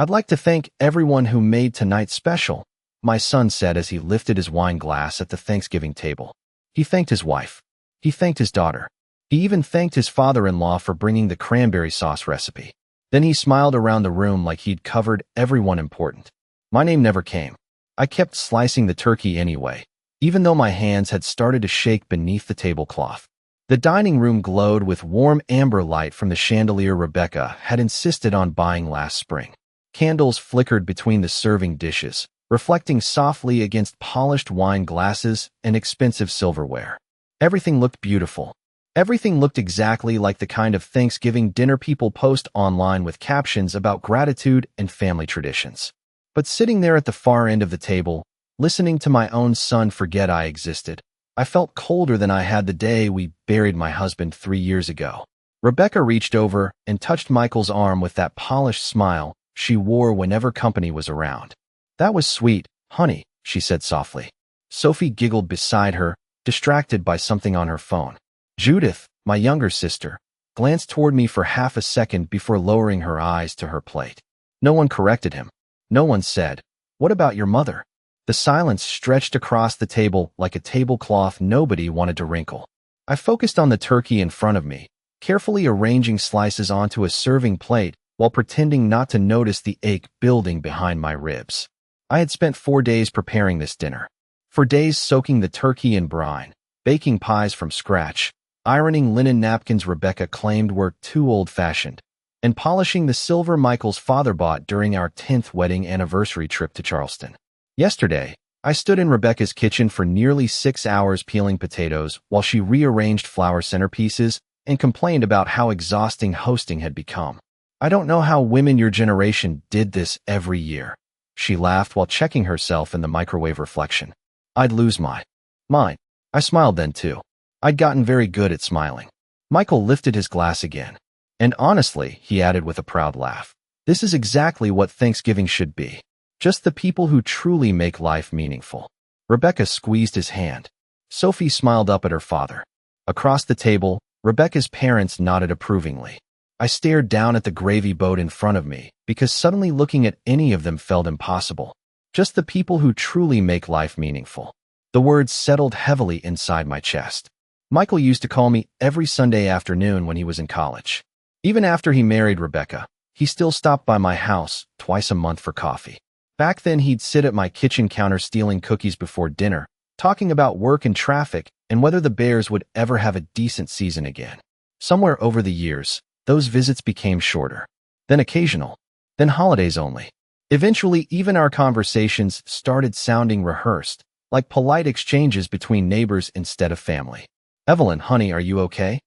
"I'd like to thank everyone who made tonight special," my son said as he lifted his wine glass at the Thanksgiving table. He thanked his wife. He thanked his daughter. He even thanked his father-in-law for bringing the cranberry sauce recipe. Then he smiled around the room like he'd covered everyone important. My name never came. I kept slicing the turkey anyway, even though my hands had started to shake beneath the tablecloth. The dining room glowed with warm amber light from the chandelier Rebecca had insisted on buying last spring. Candles flickered between the serving dishes, reflecting softly against polished wine glasses and expensive silverware. Everything looked beautiful. Everything looked exactly like the kind of Thanksgiving dinner people post online with captions about gratitude and family traditions. But sitting there at the far end of the table, listening to my own son forget I existed, I felt colder than I had the day we buried my husband 3 years ago. Rebecca reached over and touched Michael's arm with that polished smile she wore whenever company was around. "That was sweet, honey," she said softly. Sophie giggled beside her, distracted by something on her phone. Judith, my younger sister, glanced toward me for half a second before lowering her eyes to her plate. No one corrected him. No one said, "What about your mother?" The silence stretched across the table like a tablecloth nobody wanted to wrinkle. I focused on the turkey in front of me, carefully arranging slices onto a serving plate while pretending not to notice the ache building behind my ribs. I had spent 4 days preparing this dinner. 4 days soaking the turkey in brine, baking pies from scratch, ironing linen napkins Rebecca claimed were too old-fashioned, and polishing the silver Michael's father bought during our 10th wedding anniversary trip to Charleston. Yesterday, I stood in Rebecca's kitchen for nearly 6 hours peeling potatoes while she rearranged flower centerpieces and complained about how exhausting hosting had become. "I don't know how women your generation did this every year," she laughed while checking herself in the microwave reflection. "I'd lose my mind." I smiled then too. I'd gotten very good at smiling. Michael lifted his glass again. "And honestly," he added with a proud laugh, "this is exactly what Thanksgiving should be. Just the people who truly make life meaningful." Rebecca squeezed his hand. Sophie smiled up at her father. Across the table, Rebecca's parents nodded approvingly. I stared down at the gravy boat in front of me because suddenly looking at any of them felt impossible. Just the people who truly make life meaningful. The words settled heavily inside my chest. Michael used to call me every Sunday afternoon when he was in college. Even after he married Rebecca, he still stopped by my house twice a month for coffee. Back then he'd sit at my kitchen counter stealing cookies before dinner, talking about work and traffic and whether the Bears would ever have a decent season again. Somewhere over the years, those visits became shorter, then occasional, then holidays only. Eventually, even our conversations started sounding rehearsed, like polite exchanges between neighbors instead of family. "Evelyn, honey, are you okay?"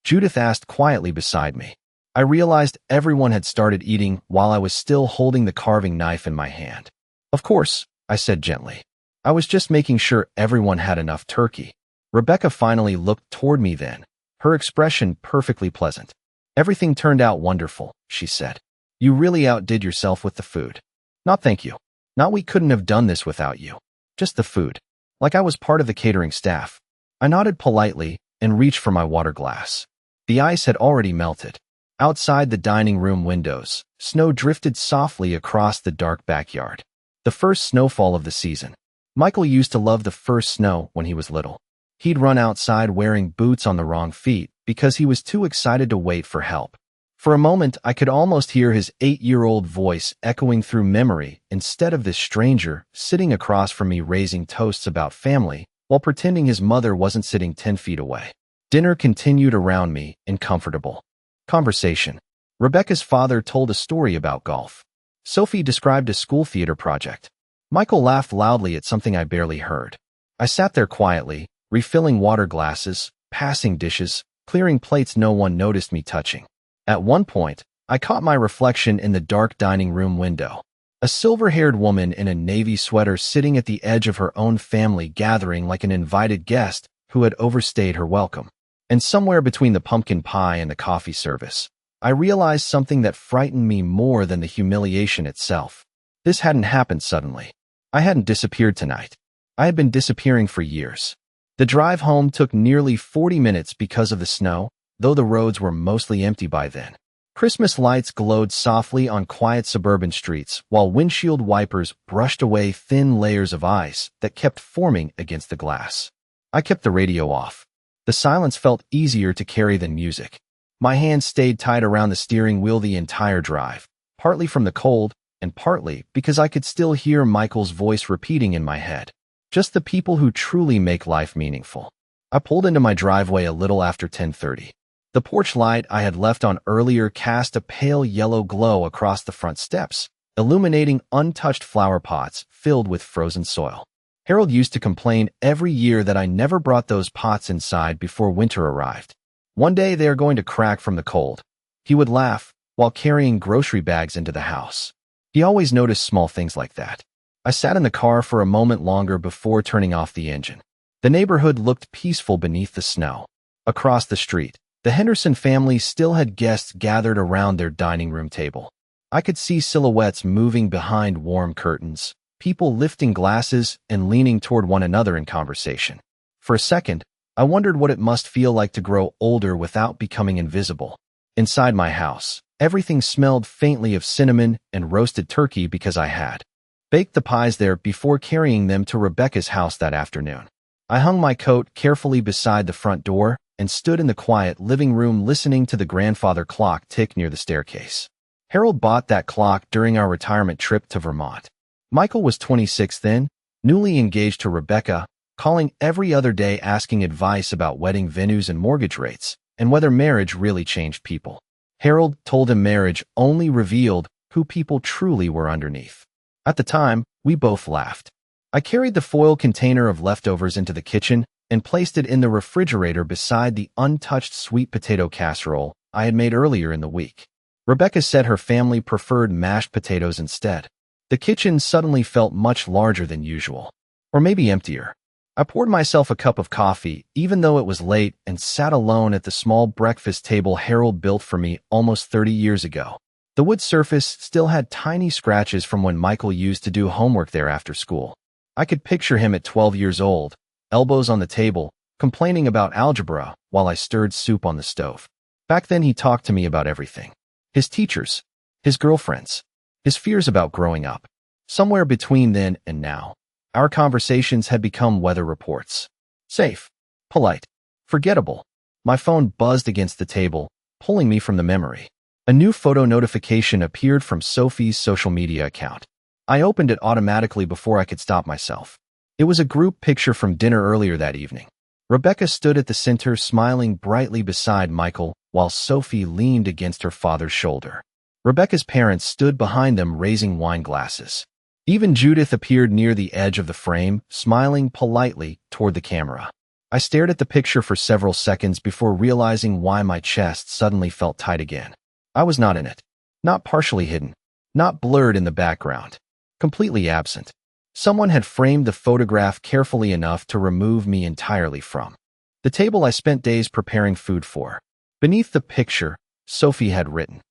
Judith asked quietly beside me. I realized everyone had started eating while I was still holding the carving knife in my hand. "Of course," I said gently. "I was just making sure everyone had enough turkey." Rebecca finally looked toward me then, her expression perfectly pleasant. "Everything turned out wonderful," she said. "You really outdid yourself with the food." "Not thank you. Not we couldn't have done this without you. Just the food. Like I was part of the catering staff." I nodded politely and reached for my water glass. The ice had already melted. Outside the dining room windows, snow drifted softly across the dark backyard. The first snowfall of the season. Michael used to love the first snow when he was little. He'd run outside wearing boots on the wrong feet because he was too excited to wait for help. For a moment, I could almost hear his 8-year-old voice echoing through memory instead of this stranger sitting across from me raising toasts about family while pretending his mother wasn't sitting 10 feet away. Dinner continued around me in comfortable conversation. Rebecca's father told a story about golf. Sophie described a school theater project. Michael laughed loudly at something I barely heard. I sat there quietly, refilling water glasses, passing dishes, clearing plates no one noticed me touching. At one point, I caught my reflection in the dark dining room window. A silver-haired woman in a navy sweater sitting at the edge of her own family gathering like an invited guest who had overstayed her welcome. And somewhere between the pumpkin pie and the coffee service, I realized something that frightened me more than the humiliation itself. This hadn't happened suddenly. I hadn't disappeared tonight. I had been disappearing for years. The drive home took nearly 40 minutes because of the snow, though the roads were mostly empty by then. Christmas lights glowed softly on quiet suburban streets, while windshield wipers brushed away thin layers of ice that kept forming against the glass. I kept the radio off. The silence felt easier to carry than music. My hands stayed tight around the steering wheel the entire drive, partly from the cold, and partly because I could still hear Michael's voice repeating in my head. Just the people who truly make life meaningful. I pulled into my driveway a little after 10:30. The porch light I had left on earlier cast a pale yellow glow across the front steps, illuminating untouched flower pots filled with frozen soil. Harold used to complain every year that I never brought those pots inside before winter arrived. One day they are going to crack from the cold. He would laugh while carrying grocery bags into the house. He always noticed small things like that. I sat in the car for a moment longer before turning off the engine. The neighborhood looked peaceful beneath the snow. Across the street, the Henderson family still had guests gathered around their dining room table. I could see silhouettes moving behind warm curtains, people lifting glasses and leaning toward one another in conversation. For a second, I wondered what it must feel like to grow older without becoming invisible. Inside my house, everything smelled faintly of cinnamon and roasted turkey because I had baked the pies there before carrying them to Rebecca's house that afternoon. I hung my coat carefully beside the front door and stood in the quiet living room listening to the grandfather clock tick near the staircase. Harold bought that clock during our retirement trip to Vermont. Michael was 26 then, newly engaged to Rebecca, calling every other day asking advice about wedding venues and mortgage rates, and whether marriage really changed people. Harold told him marriage only revealed who people truly were underneath. At the time, we both laughed. I carried the foil container of leftovers into the kitchen and placed it in the refrigerator beside the untouched sweet potato casserole I had made earlier in the week. Rebecca said her family preferred mashed potatoes instead. The kitchen suddenly felt much larger than usual. Or maybe emptier. I poured myself a cup of coffee, even though it was late, and sat alone at the small breakfast table Harold built for me almost 30 years ago. The wood surface still had tiny scratches from when Michael used to do homework there after school. I could picture him at 12 years old, elbows on the table, complaining about algebra while I stirred soup on the stove. Back then he talked to me about everything. His teachers, his girlfriends, his fears about growing up. Somewhere between then and now, our conversations had become weather reports. Safe, polite, forgettable. My phone buzzed against the table, pulling me from the memory. A new photo notification appeared from Sophie's social media account. I opened it automatically before I could stop myself. It was a group picture from dinner earlier that evening. Rebecca stood at the center, smiling brightly beside Michael, while Sophie leaned against her father's shoulder. Rebecca's parents stood behind them, raising wine glasses. Even Judith appeared near the edge of the frame, smiling politely toward the camera. I stared at the picture for several seconds before realizing why my chest suddenly felt tight again. I was not in it. Not partially hidden. Not blurred in the background. Completely absent. Someone had framed the photograph carefully enough to remove me entirely from the table I spent days preparing food for. Beneath the picture, Sophie had written,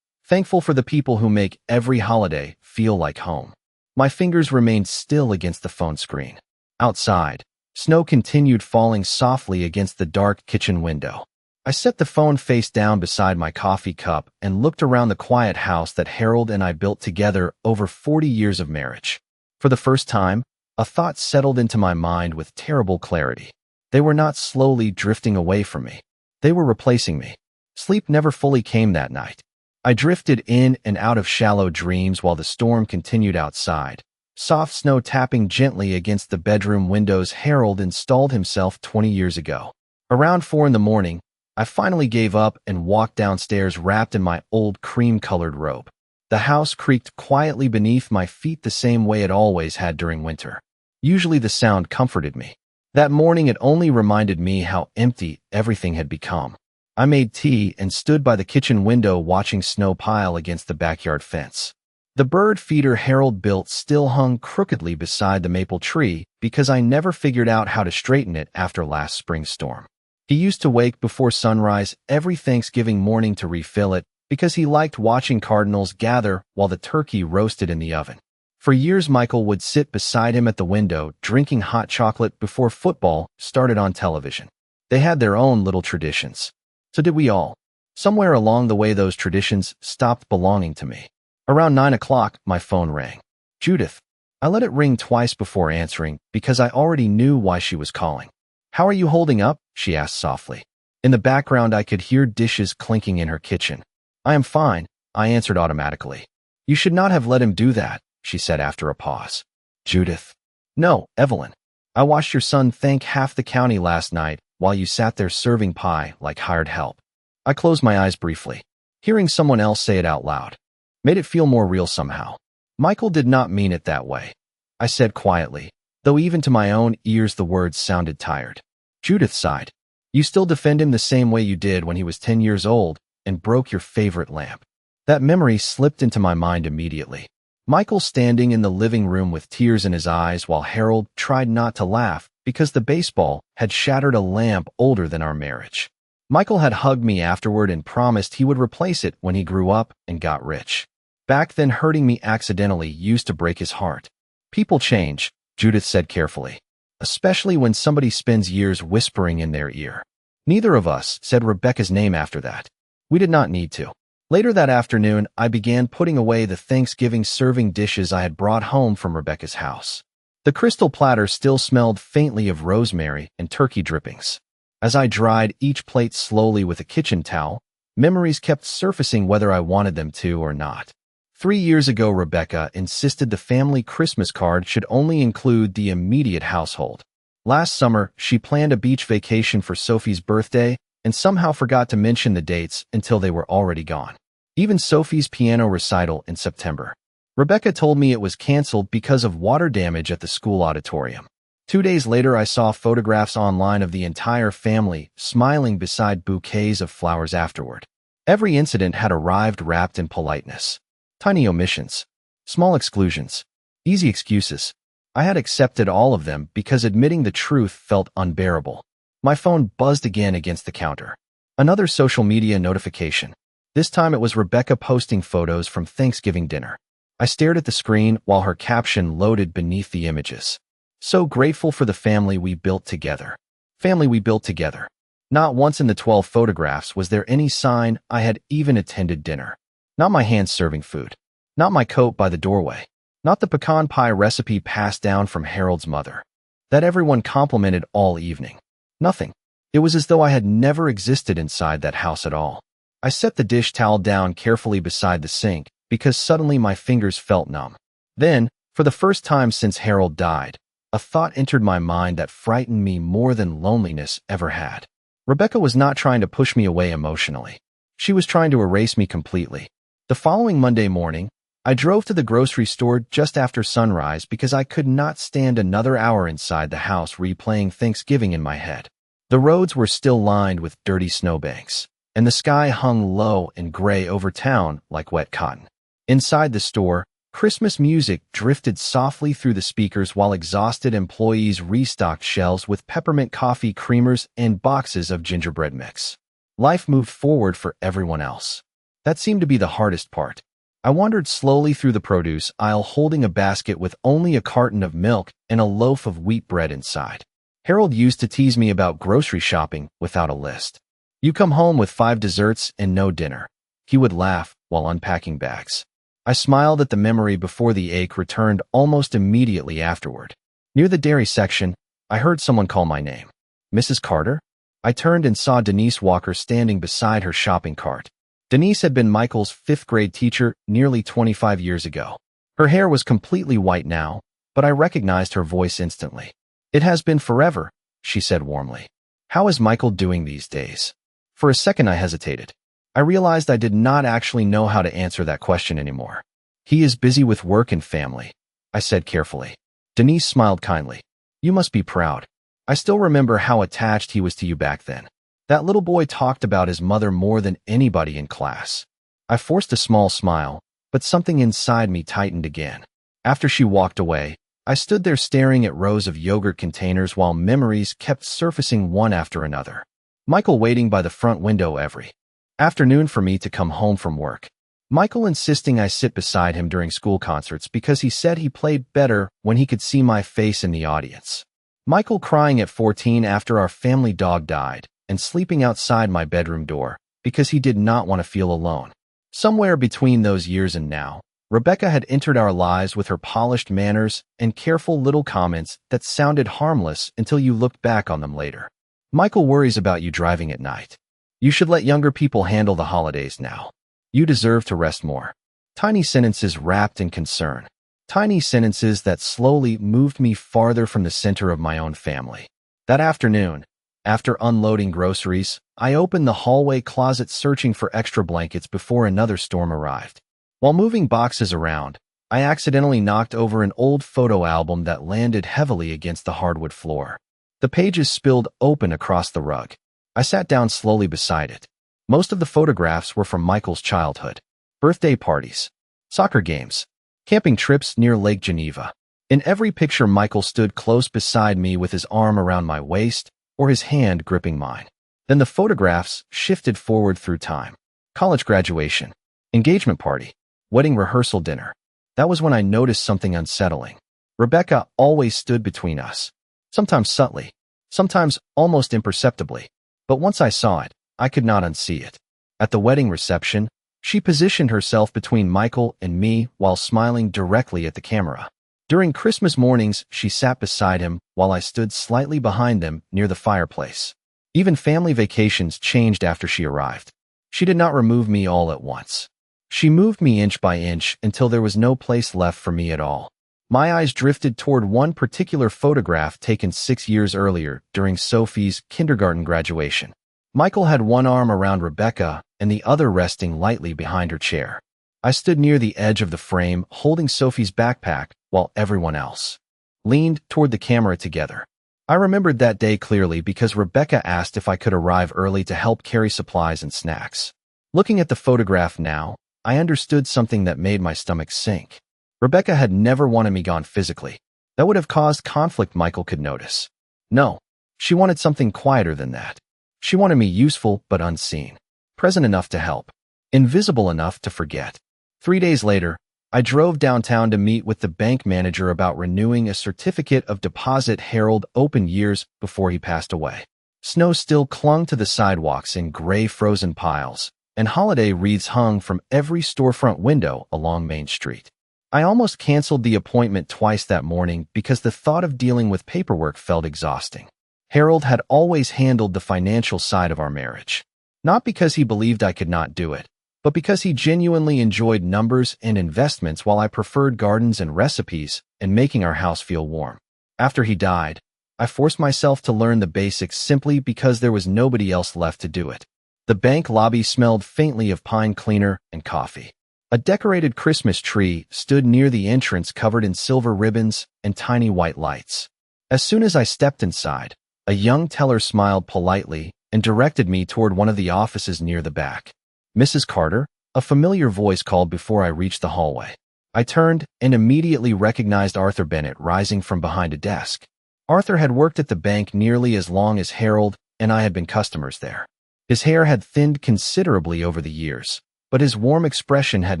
"Thankful for the people who make every holiday feel like home." My fingers remained still against the phone screen. Outside, snow continued falling softly against the dark kitchen window. I set the phone face down beside my coffee cup and looked around the quiet house that Harold and I built together over 40 years of marriage. For the first time, a thought settled into my mind with terrible clarity. They were not slowly drifting away from me. They were replacing me. Sleep never fully came that night. I drifted in and out of shallow dreams while the storm continued outside. Soft snow tapping gently against the bedroom windows Harold installed himself 20 years ago. Around 4 in the morning, I finally gave up and walked downstairs wrapped in my old cream-colored robe. The house creaked quietly beneath my feet the same way it always had during winter. Usually the sound comforted me. That morning it only reminded me how empty everything had become. I made tea and stood by the kitchen window watching snow pile against the backyard fence. The bird feeder Harold built still hung crookedly beside the maple tree because I never figured out how to straighten it after last spring's storm. He used to wake before sunrise every Thanksgiving morning to refill it because he liked watching cardinals gather while the turkey roasted in the oven. For years, Michael would sit beside him at the window, drinking hot chocolate before football started on television. They had their own little traditions. So did we all. Somewhere along the way, those traditions stopped belonging to me. Around 9 o'clock, my phone rang. Judith. I let it ring twice before answering because I already knew why she was calling. How are you holding up? She asked softly. In the background, I could hear dishes clinking in her kitchen. I am fine, I answered automatically. You should not have let him do that, she said after a pause. Judith. No, Evelyn. I watched your son thank half the county last night while you sat there serving pie like hired help. I closed my eyes briefly. Hearing someone else say it out loud made it feel more real somehow. Michael did not mean it that way, I said quietly, though even to my own ears the words sounded tired. Judith sighed. You still defend him the same way you did when he was 10 years old and broke your favorite lamp. That memory slipped into my mind immediately. Michael standing in the living room with tears in his eyes while Harold tried not to laugh because the baseball had shattered a lamp older than our marriage. Michael had hugged me afterward and promised he would replace it when he grew up and got rich. Back then, hurting me accidentally used to break his heart. People change, Judith said carefully, especially when somebody spends years whispering in their ear. Neither of us said Rebecca's name after that. We did not need to. Later that afternoon, I began putting away the Thanksgiving serving dishes I had brought home from Rebecca's house. The crystal platter still smelled faintly of rosemary and turkey drippings. As I dried each plate slowly with a kitchen towel, memories kept surfacing whether I wanted them to or not. 3 years ago, Rebecca insisted the family Christmas card should only include the immediate household. Last summer, she planned a beach vacation for Sophie's birthday and somehow forgot to mention the dates until they were already gone. Even Sophie's piano recital in September. Rebecca told me it was canceled because of water damage at the school auditorium. 2 days later, I saw photographs online of the entire family smiling beside bouquets of flowers afterward. Every incident had arrived wrapped in politeness. Tiny omissions, small exclusions, easy excuses. I had accepted all of them because admitting the truth felt unbearable. My phone buzzed again against the counter. Another social media notification. This time it was Rebecca posting photos from Thanksgiving dinner. I stared at the screen while her caption loaded beneath the images. So grateful for the family we built together. Family we built together. Not once in the 12 photographs was there any sign I had even attended dinner. Not my hands serving food. Not my coat by the doorway. Not the pecan pie recipe passed down from Harold's mother. That everyone complimented all evening. Nothing. It was as though I had never existed inside that house at all. I set the dish towel down carefully beside the sink because suddenly my fingers felt numb. Then, for the first time since Harold died, a thought entered my mind that frightened me more than loneliness ever had. Rebecca was not trying to push me away emotionally. She was trying to erase me completely. The following Monday morning, I drove to the grocery store just after sunrise because I could not stand another hour inside the house replaying Thanksgiving in my head. The roads were still lined with dirty snowbanks, and the sky hung low and gray over town like wet cotton. Inside the store, Christmas music drifted softly through the speakers while exhausted employees restocked shelves with peppermint coffee creamers and boxes of gingerbread mix. Life moved forward for everyone else. That seemed to be the hardest part. I wandered slowly through the produce aisle holding a basket with only a carton of milk and a loaf of wheat bread inside. Harold used to tease me about grocery shopping without a list. You come home with 5 desserts and no dinner. He would laugh while unpacking bags. I smiled at the memory before the ache returned almost immediately afterward. Near the dairy section, I heard someone call my name. Mrs. Carter? I turned and saw Denise Walker standing beside her shopping cart. Denise had been Michael's 5th grade teacher nearly 25 years ago. Her hair was completely white now, but I recognized her voice instantly. It has been forever, she said warmly. How is Michael doing these days? For a second I hesitated. I realized I did not actually know how to answer that question anymore. He is busy with work and family, I said carefully. Denise smiled kindly. You must be proud. I still remember how attached he was to you back then. That little boy talked about his mother more than anybody in class. I forced a small smile, but something inside me tightened again. After she walked away, I stood there staring at rows of yogurt containers while memories kept surfacing one after another. Michael waiting by the front window every afternoon for me to come home from work. Michael insisting I sit beside him during school concerts because he said he played better when he could see my face in the audience. Michael crying at 14 after our family dog died and sleeping outside my bedroom door because he did not want to feel alone. Somewhere between those years and now, Rebecca had entered our lives with her polished manners and careful little comments that sounded harmless until you looked back on them later. Michael worries about you driving at night. You should let younger people handle the holidays now. You deserve to rest more. Tiny sentences wrapped in concern. Tiny sentences that slowly moved me farther from the center of my own family. That afternoon, after unloading groceries, I opened the hallway closet searching for extra blankets before another storm arrived. While moving boxes around, I accidentally knocked over an old photo album that landed heavily against the hardwood floor. The pages spilled open across the rug. I sat down slowly beside it. Most of the photographs were from Michael's childhood. Birthday parties, soccer games, camping trips near Lake Geneva. In every picture, Michael stood close beside me with his arm around my waist or his hand gripping mine. Then the photographs shifted forward through time. College graduation, engagement party, wedding rehearsal dinner. That was when I noticed something unsettling. Rebecca always stood between us, sometimes subtly, sometimes almost imperceptibly. But once I saw it, I could not unsee it. At the wedding reception, she positioned herself between Michael and me while smiling directly at the camera. During Christmas mornings, she sat beside him while I stood slightly behind them near the fireplace. Even family vacations changed after she arrived. She did not remove me all at once. She moved me inch by inch until there was no place left for me at all. My eyes drifted toward one particular photograph taken 6 years earlier during Sophie's kindergarten graduation. Michael had one arm around Rebecca and the other resting lightly behind her chair. I stood near the edge of the frame holding Sophie's backpack while everyone else leaned toward the camera together. I remembered that day clearly because Rebecca asked if I could arrive early to help carry supplies and snacks. Looking at the photograph now, I understood something that made my stomach sink. Rebecca had never wanted me gone physically. That would have caused conflict Michael could notice. No, she wanted something quieter than that. She wanted me useful but unseen, present enough to help, invisible enough to forget. 3 days later, I drove downtown to meet with the bank manager about renewing a certificate of deposit Harold opened years before he passed away. Snow still clung to the sidewalks in gray frozen piles, and holiday wreaths hung from every storefront window along Main Street. I almost canceled the appointment twice that morning because the thought of dealing with paperwork felt exhausting. Harold had always handled the financial side of our marriage. Not because he believed I could not do it, but because he genuinely enjoyed numbers and investments while I preferred gardens and recipes and making our house feel warm. After he died, I forced myself to learn the basics simply because there was nobody else left to do it. The bank lobby smelled faintly of pine cleaner and coffee. A decorated Christmas tree stood near the entrance covered in silver ribbons and tiny white lights. As soon as I stepped inside, a young teller smiled politely and directed me toward one of the offices near the back. "Mrs. Carter," a familiar voice called before I reached the hallway. I turned and immediately recognized Arthur Bennett rising from behind a desk. Arthur had worked at the bank nearly as long as Harold and I had been customers there. His hair had thinned considerably over the years, but his warm expression had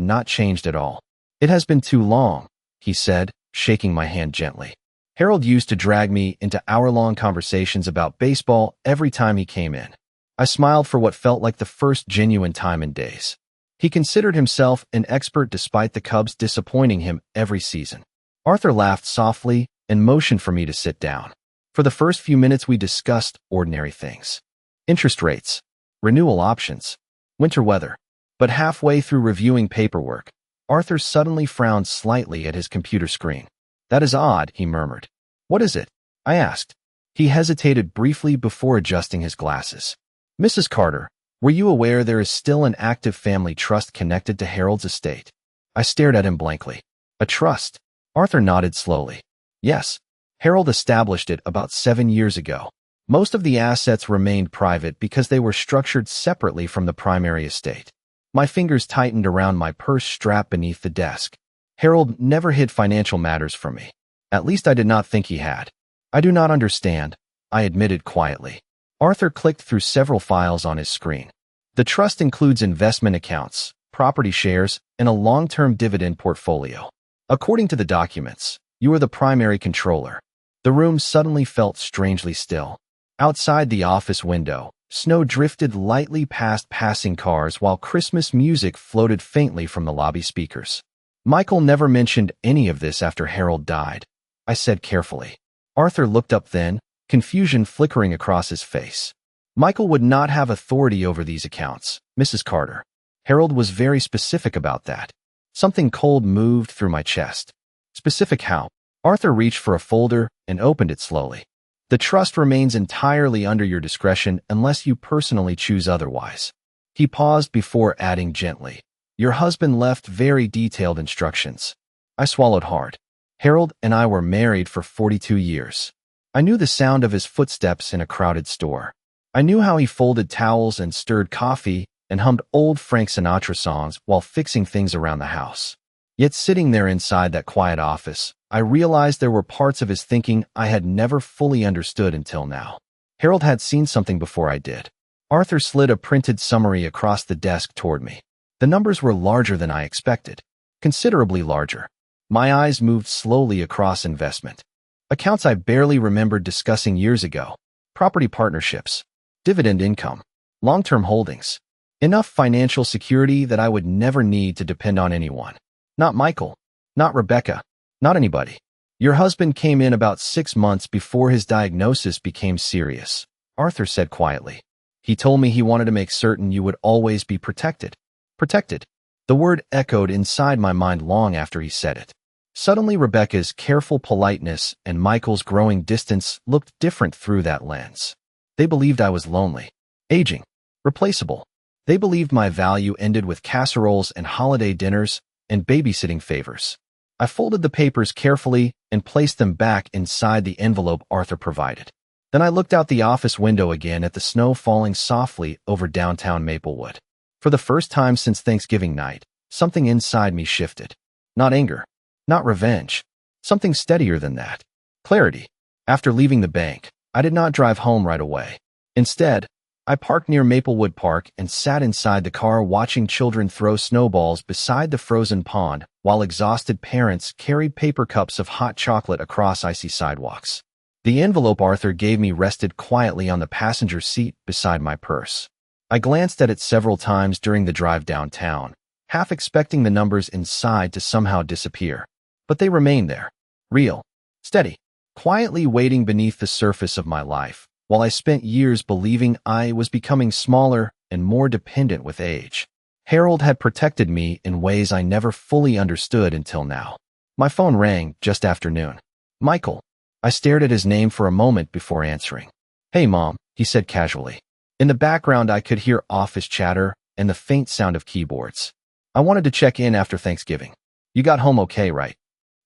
not changed at all. "It has been too long," he said, shaking my hand gently. Harold used to drag me into hour-long conversations about baseball every time he came in. I smiled for what felt like the first genuine time in days. He considered himself an expert despite the Cubs disappointing him every season. Arthur laughed softly and motioned for me to sit down. For the first few minutes we discussed ordinary things. Interest rates, renewal options, winter weather. But halfway through reviewing paperwork, Arthur suddenly frowned slightly at his computer screen. "That is odd," he murmured. "What is it?" I asked. He hesitated briefly before adjusting his glasses. "Mrs. Carter, were you aware there is still an active family trust connected to Harold's estate?" I stared at him blankly. "A trust?" Arthur nodded slowly. "Yes. Harold established it about 7 years ago. Most of the assets remained private because they were structured separately from the primary estate." My fingers tightened around my purse strap beneath the desk. Harold never hid financial matters from me. At least I did not think he had. "I do not understand," I admitted quietly. Arthur clicked through several files on his screen. "The trust includes investment accounts, property shares, and a long-term dividend portfolio. According to the documents, you are the primary controller." The room suddenly felt strangely still. Outside the office window, Snow drifted lightly past passing cars while Christmas music floated faintly from the lobby speakers. Michael never mentioned any of this after Harold died, I said carefully. Arthur looked up then, confusion flickering across his face. Michael would not have authority over these accounts, Mrs. Carter. Harold was very specific about that. Something cold moved through my chest. Specific how? Arthur reached for a folder and opened it slowly. The trust remains entirely under your discretion unless you personally choose otherwise. He paused before adding gently, your husband left very detailed instructions. I swallowed hard. Harold and I were married for 42 years. I knew the sound of his footsteps in a crowded store. I knew how he folded towels and stirred coffee and hummed old Frank Sinatra songs while fixing things around the house. Yet sitting there inside that quiet office, I realized there were parts of his thinking I had never fully understood until now. Harold had seen something before I did. Arthur slid a printed summary across the desk toward me. The numbers were larger than I expected, considerably larger. My eyes moved slowly across investment. Accounts I barely remembered discussing years ago. Property partnerships, dividend income, long-term holdings. Enough financial security that I would never need to depend on anyone. Not Michael, not Rebecca, not anybody. Your husband came in about 6 months before his diagnosis became serious, Arthur said quietly. He told me he wanted to make certain you would always be protected. Protected. The word echoed inside my mind long after he said it. Suddenly Rebecca's careful politeness and Michael's growing distance looked different through that lens. They believed I was lonely, aging, replaceable. They believed my value ended with casseroles and holiday dinners and babysitting favors. I folded the papers carefully and placed them back inside the envelope Arthur provided. Then I looked out the office window again at the snow falling softly over downtown Maplewood. For the first time since Thanksgiving night, something inside me shifted. Not anger, not revenge, something steadier than that. Clarity. After leaving the bank, I did not drive home right away. Instead, I parked near Maplewood Park and sat inside the car watching children throw snowballs beside the frozen pond while exhausted parents carried paper cups of hot chocolate across icy sidewalks. The envelope Arthur gave me rested quietly on the passenger seat beside my purse. I glanced at it several times during the drive downtown, half expecting the numbers inside to somehow disappear. But they remained there, real, steady, quietly waiting beneath the surface of my life. While I spent years believing I was becoming smaller and more dependent with age, Harold had protected me in ways I never fully understood until now. My phone rang just after noon. Michael. I stared at his name for a moment before answering. Hey, Mom, he said casually. In the background, I could hear office chatter and the faint sound of keyboards. I wanted to check in after Thanksgiving. You got home okay, right?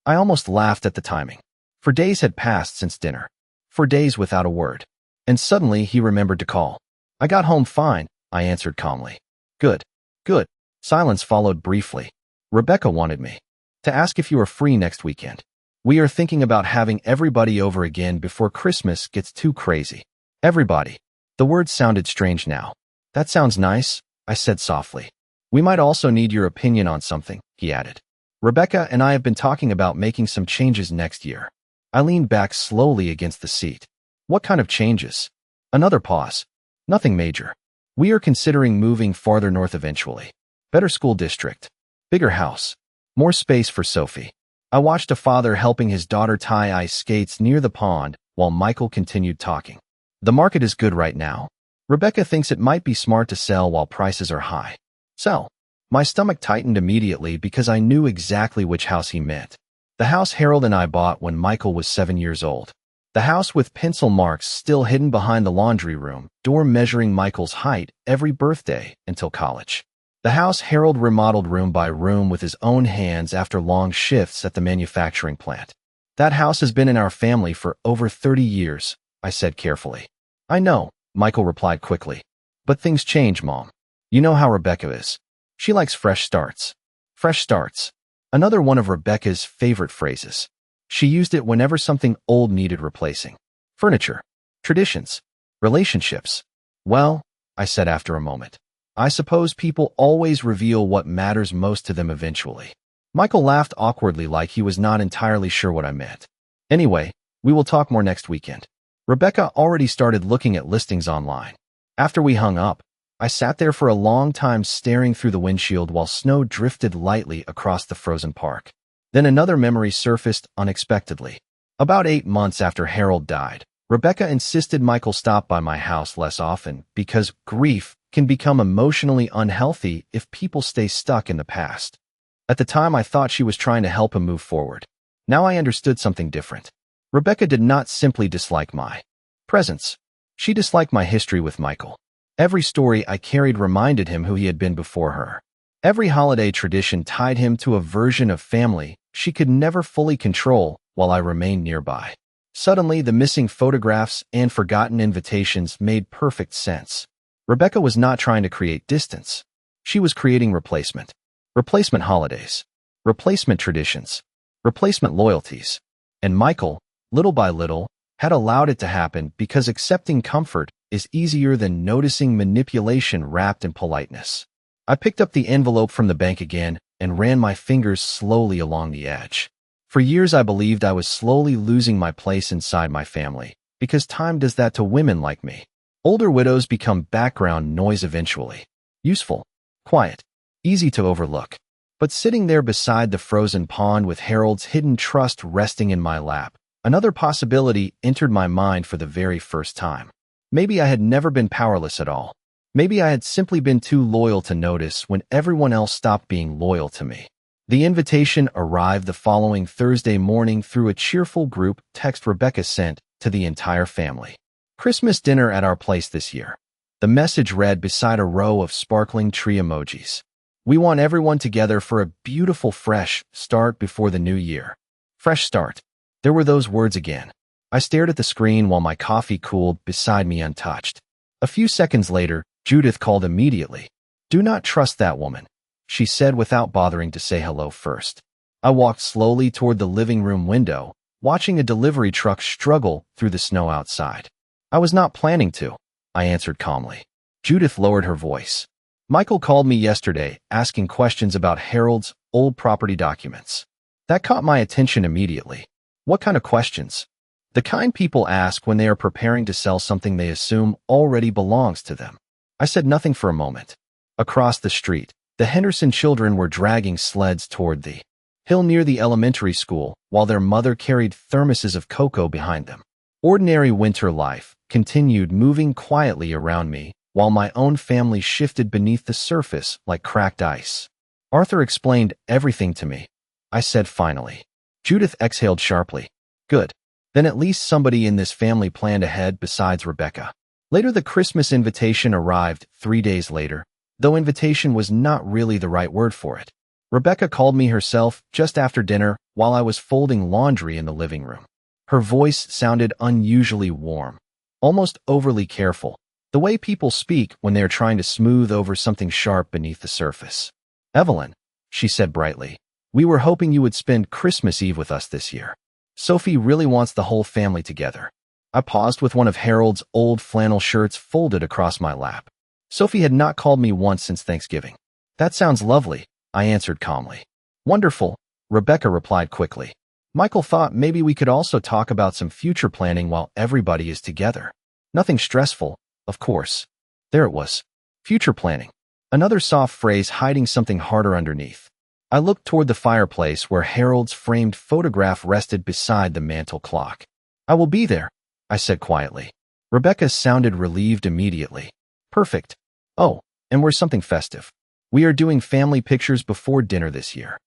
I almost laughed at the timing. For days had passed since dinner. For days without a word. And suddenly he remembered to call. I got home fine, I answered calmly. Good. Good. Silence followed briefly. Rebecca wanted me to ask if you were free next weekend. We are thinking about having everybody over again before Christmas gets too crazy. Everybody. The word sounded strange now. That sounds nice, I said softly. We might also need your opinion on something, he added. Rebecca and I have been talking about making some changes next year. I leaned back slowly against the seat. What kind of changes? Another pause. Nothing major. We are considering moving farther north eventually. Better school district. Bigger house. More space for Sophie. I watched a father helping his daughter tie ice skates near the pond while Michael continued talking. The market is good right now. Rebecca thinks it might be smart to sell while prices are high. Sell. My stomach tightened immediately because I knew exactly which house he meant. The house Harold and I bought when Michael was 7 years old. The house with pencil marks still hidden behind the laundry room, door measuring Michael's height every birthday until college. The house Harold remodeled room by room with his own hands after long shifts at the manufacturing plant. That house has been in our family for over 30 years, I said carefully. I know, Michael replied quickly. But things change, Mom. You know how Rebecca is. She likes fresh starts. Fresh starts. Another one of Rebecca's favorite phrases. She used it whenever something old needed replacing. Furniture. Traditions. Relationships. Well, I said after a moment, I suppose people always reveal what matters most to them eventually. Michael laughed awkwardly like he was not entirely sure what I meant. Anyway, we will talk more next weekend. Rebecca already started looking at listings online. After we hung up, I sat there for a long time staring through the windshield while snow drifted lightly across the frozen park. Then another memory surfaced unexpectedly. About 8 months after Harold died, Rebecca insisted Michael stop by my house less often because grief can become emotionally unhealthy if people stay stuck in the past. At the time, I thought she was trying to help him move forward. Now I understood something different. Rebecca did not simply dislike my presence. She disliked my history with Michael. Every story I carried reminded him who he had been before her. Every holiday tradition tied him to a version of family she could never fully control while I remained nearby. Suddenly, the missing photographs and forgotten invitations made perfect sense. Rebecca was not trying to create distance. She was creating replacement. Replacement holidays. Replacement traditions. Replacement loyalties. And Michael, little by little, had allowed it to happen because accepting comfort is easier than noticing manipulation wrapped in politeness. I picked up the envelope from the bank again and ran my fingers slowly along the edge. For years I believed I was slowly losing my place inside my family, because time does that to women like me. Older widows become background noise eventually. Useful, quiet, easy to overlook. But sitting there beside the frozen pond with Harold's hidden trust resting in my lap, another possibility entered my mind for the very first time. Maybe I had never been powerless at all. Maybe I had simply been too loyal to notice when everyone else stopped being loyal to me. The invitation arrived the following Thursday morning through a cheerful group text Rebecca sent to the entire family. Christmas dinner at our place this year. The message read beside a row of sparkling tree emojis. We want everyone together for a beautiful fresh start before the new year. Fresh start. There were those words again. I stared at the screen while my coffee cooled beside me untouched. A few seconds later, Judith called immediately. "Do not trust that woman," she said without bothering to say hello first. I walked slowly toward the living room window, watching a delivery truck struggle through the snow outside. "I was not planning to," I answered calmly. Judith lowered her voice. "Michael called me yesterday, asking questions about Harold's old property documents. That caught my attention immediately." "What kind of questions?" "The kind people ask when they are preparing to sell something they assume already belongs to them." I said nothing for a moment. Across the street, the Henderson children were dragging sleds toward the hill near the elementary school, while their mother carried thermoses of cocoa behind them. Ordinary winter life continued moving quietly around me, while my own family shifted beneath the surface like cracked ice. "Arthur explained everything to me," I said finally. Judith exhaled sharply. "Good. Then at least somebody in this family planned ahead besides Rebecca." Later, the Christmas invitation arrived 3 days later, though invitation was not really the right word for it. Rebecca called me herself just after dinner while I was folding laundry in the living room. Her voice sounded unusually warm, almost overly careful, the way people speak when they are trying to smooth over something sharp beneath the surface. "Evelyn," she said brightly, "we were hoping you would spend Christmas Eve with us this year. Sophie really wants the whole family together." I paused with one of Harold's old flannel shirts folded across my lap. Sophie had not called me once since Thanksgiving. "That sounds lovely," I answered calmly. "Wonderful," Rebecca replied quickly. "Michael thought maybe we could also talk about some future planning while everybody is together. Nothing stressful, of course." There it was. Future planning. Another soft phrase hiding something harder underneath. I looked toward the fireplace where Harold's framed photograph rested beside the mantel clock. "I will be there," I said quietly. Rebecca sounded relieved immediately. "Perfect. Oh, and we're something festive. We are doing family pictures before dinner this year."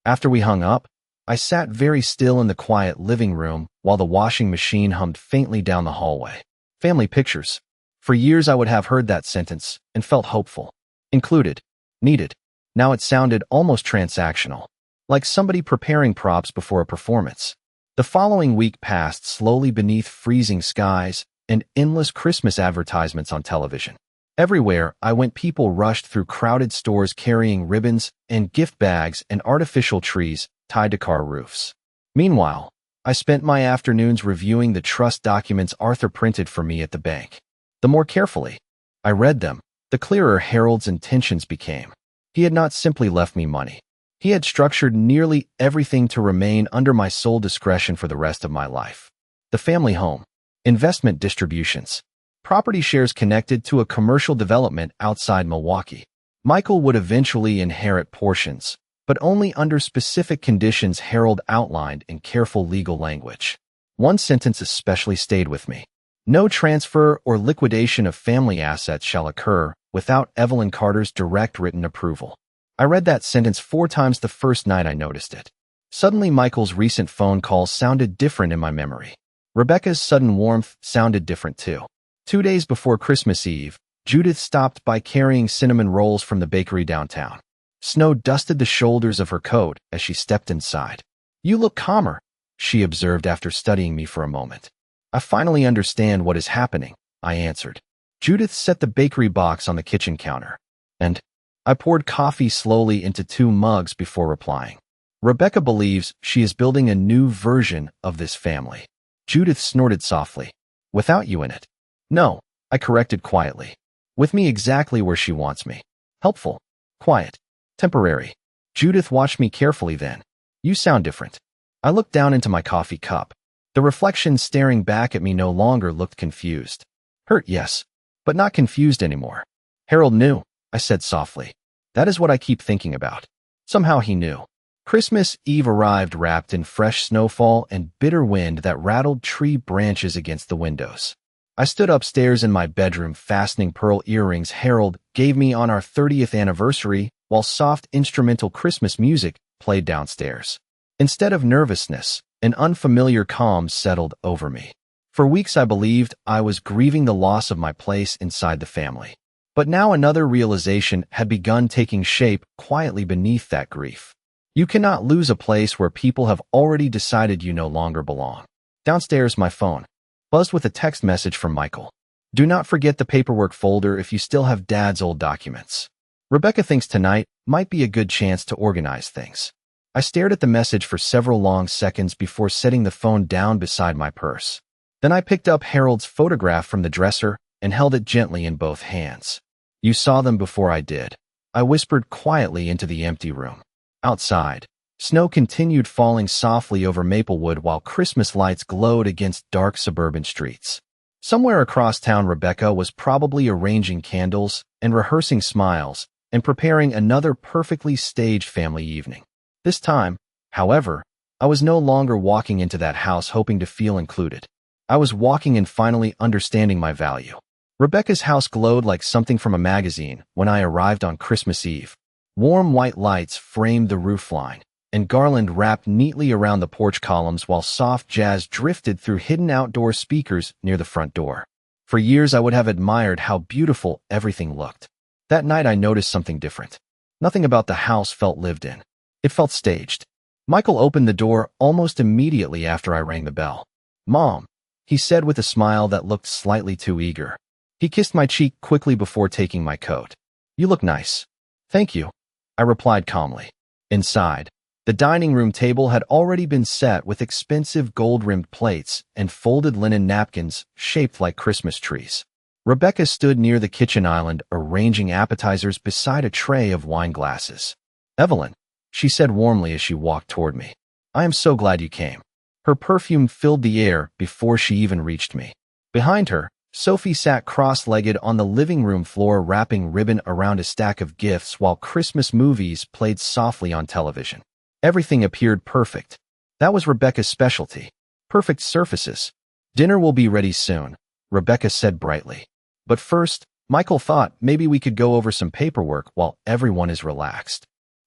After we hung up, I sat very still in the quiet living room while the washing machine hummed faintly down the hallway. Family pictures. For years I would have heard that sentence and felt hopeful. Included. Needed. Now it sounded almost transactional, like somebody preparing props before a performance. The following week passed slowly beneath freezing skies and endless Christmas advertisements on television. Everywhere I went, people rushed through crowded stores carrying ribbons and gift bags and artificial trees tied to car roofs. Meanwhile, I spent my afternoons reviewing the trust documents Arthur printed for me at the bank. The more carefully I read them, the clearer Harold's intentions became. He had not simply left me money. He had structured nearly everything to remain under my sole discretion for the rest of my life. The family home, investment distributions, property shares connected to a commercial development outside Milwaukee. Michael would eventually inherit portions, but only under specific conditions Harold outlined in careful legal language. One sentence especially stayed with me. No transfer or liquidation of family assets shall occur without Evelyn Carter's direct written approval. I read that sentence 4 times the first night I noticed it. Suddenly, Michael's recent phone calls sounded different in my memory. Rebecca's sudden warmth sounded different too. 2 days before Christmas Eve, Judith stopped by carrying cinnamon rolls from the bakery downtown. Snow dusted the shoulders of her coat as she stepped inside. "You look calmer," she observed after studying me for a moment. "I finally understand what is happening," I answered. Judith set the bakery box on the kitchen counter, and I poured coffee slowly into 2 mugs before replying. "Rebecca believes she is building a new version of this family." Judith snorted softly. "Without you in it?" "No," I corrected quietly. "With me exactly where she wants me. Helpful, quiet, temporary." Judith watched me carefully then. "You sound different." I looked down into my coffee cup. The reflection staring back at me no longer looked confused. "Hurt, yes, but not confused anymore." "Harold knew," I said softly. "That is what I keep thinking about. Somehow he knew." Christmas Eve arrived wrapped in fresh snowfall and bitter wind that rattled tree branches against the windows. I stood upstairs in my bedroom fastening pearl earrings Harold gave me on our 30th anniversary while soft instrumental Christmas music played downstairs. Instead of nervousness, an unfamiliar calm settled over me. For weeks I believed I was grieving the loss of my place inside the family. But now another realization had begun taking shape quietly beneath that grief. You cannot lose a place where people have already decided you no longer belong. Downstairs, my phone buzzed with a text message from Michael. "Do not forget the paperwork folder if you still have Dad's old documents. Rebecca thinks tonight might be a good chance to organize things." I stared at the message for several long seconds before setting the phone down beside my purse. Then I picked up Harold's photograph from the dresser and held it gently in both hands. "You saw them before I did," I whispered quietly into the empty room. Outside, snow continued falling softly over Maplewood while Christmas lights glowed against dark suburban streets. Somewhere across town, Rebecca was probably arranging candles and rehearsing smiles and preparing another perfectly staged family evening. This time, however, I was no longer walking into that house hoping to feel included. I was walking in finally understanding my value. Rebecca's house glowed like something from a magazine when I arrived on Christmas Eve. Warm white lights framed the roofline, and garland wrapped neatly around the porch columns while soft jazz drifted through hidden outdoor speakers near the front door. For years I would have admired how beautiful everything looked. That night I noticed something different. Nothing about the house felt lived in. It felt staged. Michael opened the door almost immediately after I rang the bell. "Mom," he said with a smile that looked slightly too eager. He kissed my cheek quickly before taking my coat. "You look nice." "Thank you," I replied calmly. Inside, the dining room table had already been set with expensive gold-rimmed plates and folded linen napkins shaped like Christmas trees. Rebecca stood near the kitchen island arranging appetizers beside a tray of wine glasses. "Evelyn," she said warmly as she walked toward me. "I am so glad you came." Her perfume filled the air before she even reached me. Behind her, Sophie sat cross-legged on the living room floor wrapping ribbon around a stack of gifts while Christmas movies played softly on television. Everything appeared perfect. That was Rebecca's specialty. Perfect surfaces. "Dinner will be ready soon," Rebecca said brightly. "But first, Michael thought maybe we could go over some paperwork while everyone is relaxed."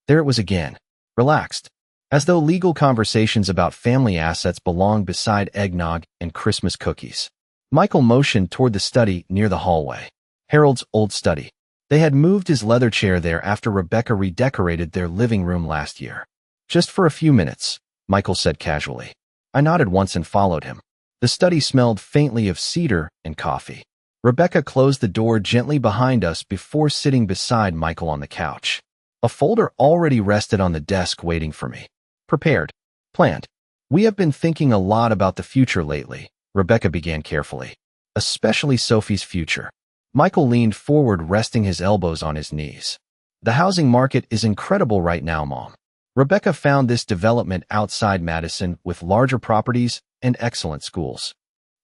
There it was again. Relaxed. As though legal conversations about family assets belonged beside eggnog and Christmas cookies. Michael motioned toward the study near the hallway. Harold's old study. They had moved his leather chair there after Rebecca redecorated their living room last year. "Just for a few minutes," Michael said casually. I nodded once and followed him. The study smelled faintly of cedar and coffee. Rebecca closed the door gently behind us before sitting beside Michael on the couch. A folder already rested on the desk waiting for me. "Prepared. Planned. We have been thinking a lot about the future lately," Rebecca began carefully. "Especially Sophie's future." Michael leaned forward, resting his elbows on his knees. "The housing market is incredible right now, Mom. Rebecca found this development outside Madison with larger properties and excellent schools."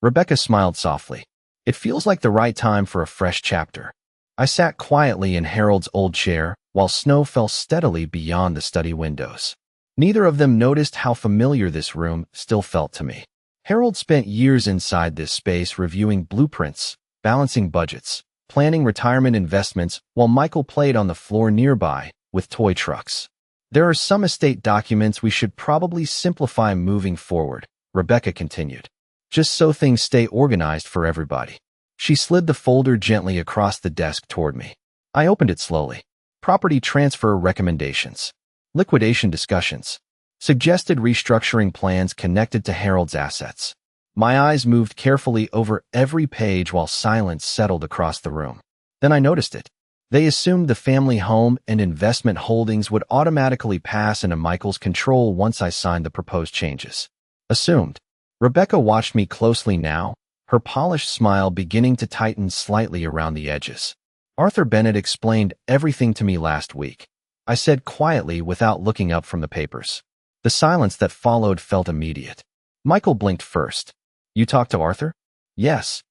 Rebecca smiled softly. It feels like the right time for a fresh chapter. I sat quietly in Harold's old chair while snow fell steadily beyond the study windows. Neither of them noticed how familiar this room still felt to me. Harold spent years inside this space reviewing blueprints, balancing budgets, planning retirement investments, while Michael played on the floor nearby with toy trucks. There are some estate documents we should probably simplify moving forward, Rebecca continued, just so things stay organized for everybody. She slid the folder gently across the desk toward me. I opened it slowly. Property transfer recommendations, liquidation discussions, suggested restructuring plans connected to Harold's assets. My eyes moved carefully over every page while silence settled across the room. Then I noticed it. They assumed the family home and investment holdings would automatically pass into Michael's control once I signed the proposed changes. Assumed. Rebecca watched me closely now, her polished smile beginning to tighten slightly around the edges. Arthur Bennett explained everything to me last week, I said quietly without looking up from the papers. The silence that followed felt immediate. Michael blinked first. You talked to Arthur? Yes.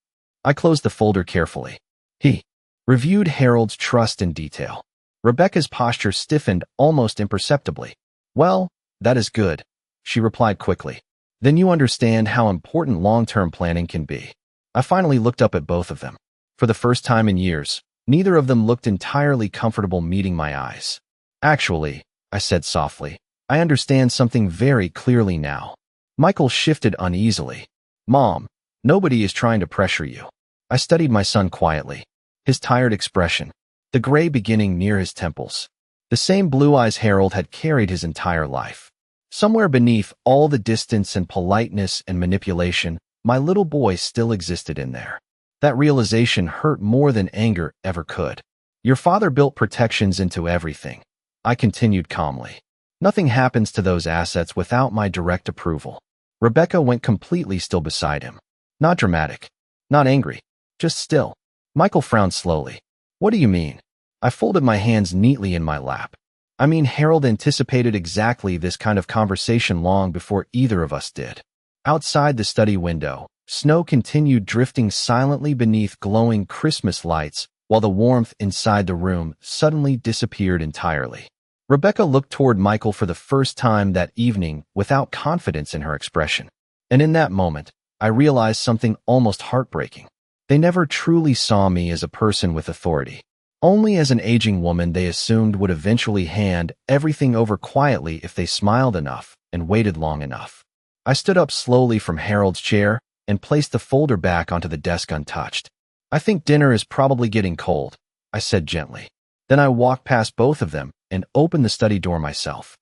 I closed the folder carefully. He reviewed Harold's trust in detail. Rebecca's posture stiffened almost imperceptibly. Well, that is good, she replied quickly. Then you understand how important long-term planning can be. I finally looked up at both of them. For the first time in years, neither of them looked entirely comfortable meeting my eyes. Actually, I said softly, I understand something very clearly now. Michael shifted uneasily. Mom, nobody is trying to pressure you. I studied my son quietly. His tired expression, the gray beginning near his temples. The same blue eyes Harold had carried his entire life. Somewhere beneath all the distance and politeness and manipulation, my little boy still existed in there. That realization hurt more than anger ever could. Your father built protections into everything, I continued calmly. Nothing happens to those assets without my direct approval. Rebecca went completely still beside him. Not dramatic, not angry, just still. Michael frowned slowly. What do you mean? I folded my hands neatly in my lap. I mean, Harold anticipated exactly this kind of conversation long before either of us did. Outside the study window, snow continued drifting silently beneath glowing Christmas lights, while the warmth inside the room suddenly disappeared entirely. Rebecca looked toward Michael for the first time that evening without confidence in her expression. And in that moment, I realized something almost heartbreaking. They never truly saw me as a person with authority. Only as an aging woman they assumed would eventually hand everything over quietly if they smiled enough and waited long enough. I stood up slowly from Harold's chair and placed the folder back onto the desk untouched. I think dinner is probably getting cold, I said gently. Then I walked past both of them and opened the study door myself.